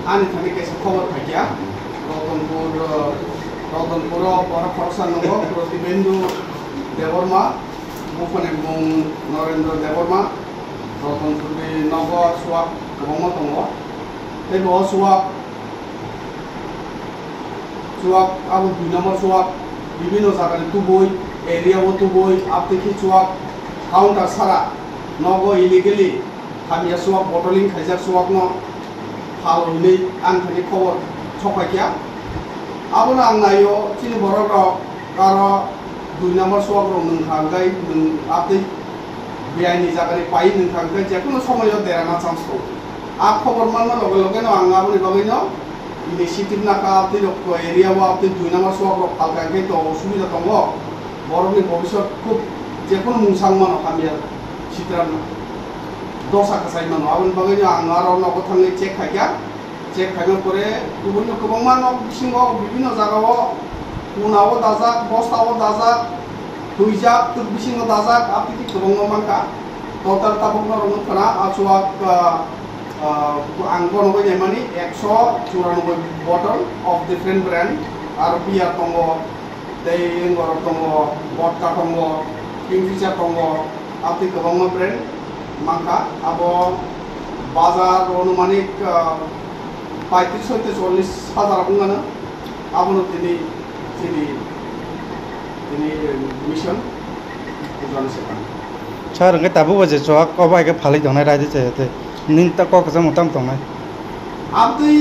Ani thani kaisa khobor thakia Rautanpur para Farsa Nogo Pratibendu Deborma Bufane Mung Narendra Deborma Rautanpur Nogo Swap Gomo Tongo Tebo Swap Abu 2 number Swap বিভিন্ন জায়গায় তুবই এরিয়াও তুবই আপনি কি চুয়াক counter সারা নগ illegally Khamiyang চুয়াক bottling খাইজার চুয়াক ন হাল হইলে আং থাকি খবর ছকাইয়া আবনা আং নাইও চিনি বড় কার 2 নম্বর চুয়াক রং নংখাঙ্গাই আপনি বিআইনি জায়গায় পাই নংখাঙ্গাই যে কোনো সময় দেরানা চান্স তো আ খবর মাননা লগে লগে ন আং আবনি লগে ন initiative naka apni rokko area wa apni 2 number swak rok palka ke to osubida tongo borobni bobishot khub jekon mungsang mano khamia chitran dosa kasai mano abon bagani angaro nogo thangai check khaikya check khaina pore bibinno kobangma nok bisingo bibinno jagao punao dajak bostao dajak huijak tur bisingo dajak apni ki kobangma manka total tabokno rong khana achuak angko nogo nyamani 194 bottle of different brand beer tongo tei ngor tongo vodka tongo kingfisher tongo apni kobangma brand mangka abo bazar anumanik 35 হইতে 40 হাজার বুঙ্গানা abono tini mission ujana sekan char ngai tabu baje chok ko bai ke phali donai rai de te ning ta ko ka motam tongai abdi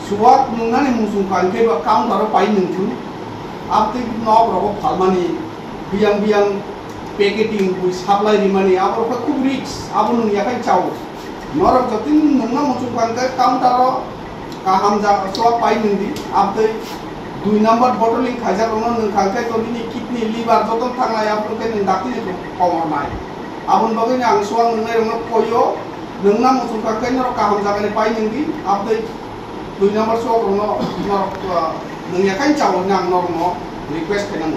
suwak nungani musung kanke ba kaum daro pai nungtu abdi nok roko phalmani biang packaging bui supply rimani abor ko khub risk abun yakai chau norok jotin nungna musung kanke kaum daro kaham ja suwak pai nungdi abdi 2 number bottling khajar ono nung kanke to ni kidney liver joton thanglai abun ke nung dakti ni komor nai abun bagani ang suwang nungai rong koyo nungna musung kanke norok kaham jagani pai nungdi abdi 2 number swak rong norok nung yakai chau nang norok request kenang